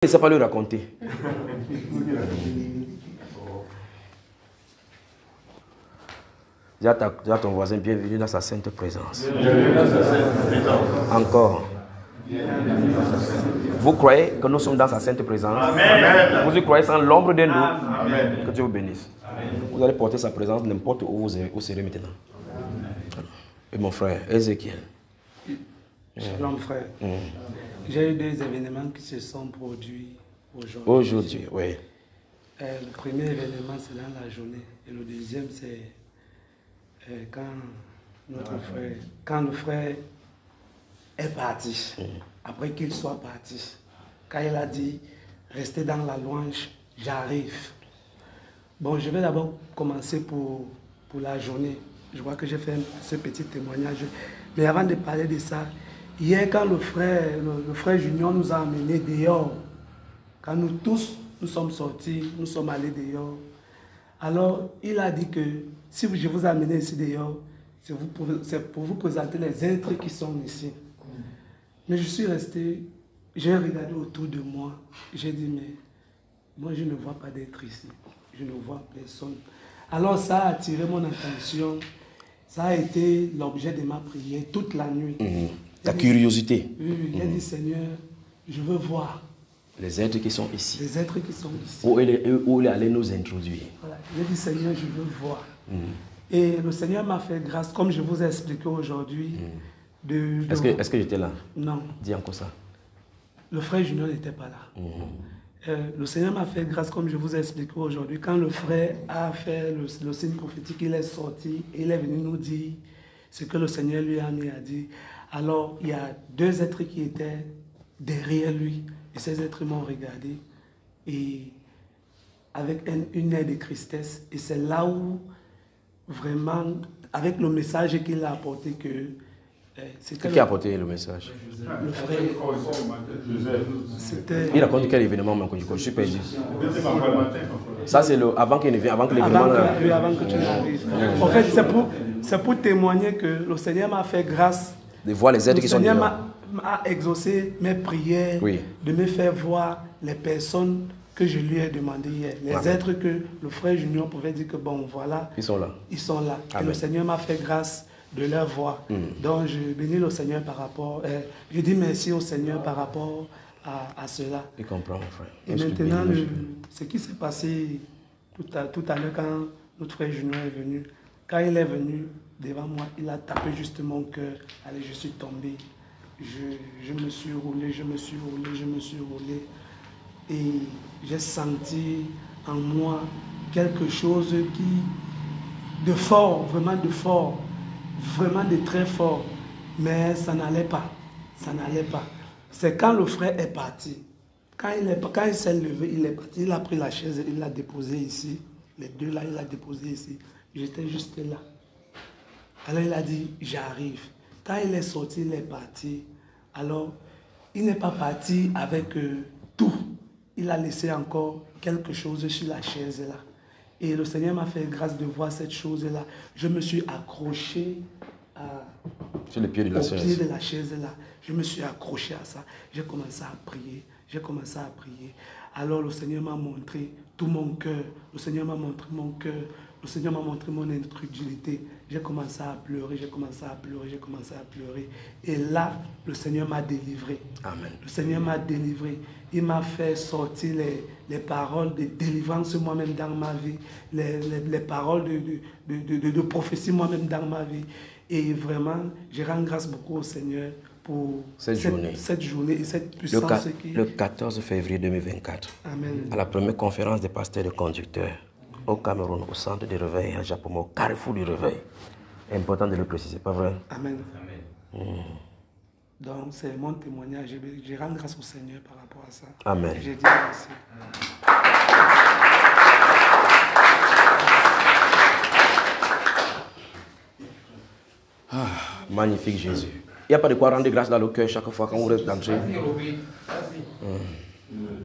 ne sait pas le raconter. Dis à ton voisin, bienvenue dans sa sainte présence. Encore. Vous croyez que nous sommes dans sa sainte présence? Amen. Vous y croyez sans l'ombre d'un doute? Que Dieu vous bénisse. Amen. Vous allez porter sa présence n'importe où vous serez maintenant. Amen. Et mon frère, Ézéchiel. Shalom frère. J'ai eu des événements qui se sont produits aujourd'hui. Aujourd'hui, oui. Le premier événement, c'est dans la journée. Et le deuxième, c'est quand le frère est parti. Après qu'il soit parti. Quand il a dit, restez dans la louange, j'arrive. Bon, je vais d'abord commencer pour la journée. Je vois que j'ai fait ce petit témoignage. Mais avant de parler de ça, hier, quand le frère Junior nous a amenés dehors, quand nous tous, nous sommes sortis, nous sommes allés dehors, alors il a dit que si je vous ai amené ici dehors, c'est pour vous présenter les êtres qui sont ici. Mais je suis resté, j'ai regardé autour de moi, j'ai dit, mais moi je ne vois pas d'être ici, je ne vois personne. Alors ça a attiré mon attention, ça a été l'objet de ma prière toute la nuit. Ta curiosité. Oui, j'ai dit, Seigneur, je veux voir. Les êtres qui sont ici. Les êtres qui sont ici. Où il allait nous introduire. Voilà. J'ai dit, Seigneur, je veux voir. Et le Seigneur m'a fait grâce, comme je vous ai expliqué aujourd'hui. Est-ce que j'étais là? Non. Dis encore ça. Le frère Junior n'était pas là. Le Seigneur m'a fait grâce, comme je vous ai expliqué aujourd'hui. Quand le frère a fait le signe prophétique, il est sorti et il est venu nous dire ce que le Seigneur lui a mis à dire. Alors, il y a deux êtres qui étaient derrière lui. Et ces êtres m'ont regardé. Et avec une aire de tristesse. Et c'est là où, vraiment, avec le message qu'il a apporté, que... Qui a apporté le message? Le frère. Il raconte quel événement, je suis perdu. Ça, c'est avant qu'il ne vienne, avant que l'événement... Avant que tu n'arrives. En fait, c'est pour témoigner que le Seigneur m'a fait grâce. De voir les êtres qui sont Le Seigneur dedans. m'a exaucé mes prières, oui, de me faire voir les personnes que je lui ai demandé hier. Les êtres que le frère Junior pouvait dire que bon, voilà. Ils sont là. Ils sont là. Amen. Et le Seigneur m'a fait grâce de leur voir. Donc je bénis le Seigneur par rapport... je dis merci au Seigneur par rapport à cela. Je comprends, mon frère. Et maintenant, ce qui s'est passé tout à l'heure quand notre frère Junior est venu, quand il est venu devant moi, il a tapé juste mon cœur. Allez, je suis tombé. Je me suis roulé, je me suis roulé. Et j'ai senti en moi quelque chose de fort, vraiment de très fort. Mais ça n'allait pas. C'est quand le frère est parti. Quand il s'est levé, il est parti. Il a pris la chaise, il l'a déposée ici. Les deux là, il l'a déposé ici. J'étais juste là. Alors il a dit, j'arrive. Quand il est sorti, il est parti. Alors, il n'est pas parti avec tout. Il a laissé encore quelque chose sur la chaise là. Et le Seigneur m'a fait grâce de voir cette chose-là. Je me suis accroché sur le pied de la chaise. Au pied de la chaise là. Je me suis accroché à ça. J'ai commencé à prier. Alors le Seigneur m'a montré tout mon cœur. Le Seigneur m'a montré mon cœur. Le Seigneur m'a montré mon incrédulité. J'ai commencé à pleurer. Et là, le Seigneur m'a délivré. Amen. Le Seigneur m'a délivré. Il m'a fait sortir les paroles de délivrance moi-même dans ma vie. Les paroles de prophétie moi-même dans ma vie. Et vraiment, je rends grâce beaucoup au Seigneur pour cette journée et cette puissance. Le 14 février 2024, Amen. À la première conférence des pasteurs et conducteurs au Cameroun, au centre de réveil à Japon, au carrefour du réveil. C'est important de le préciser, pas vrai? Amen. Donc c'est mon témoignage. Je rends grâce au Seigneur par rapport à ça. Amen. Et je dis merci. Magnifique Jésus. Il n'y a pas de quoi rendre grâce dans le cœur chaque fois quand vous êtes entré.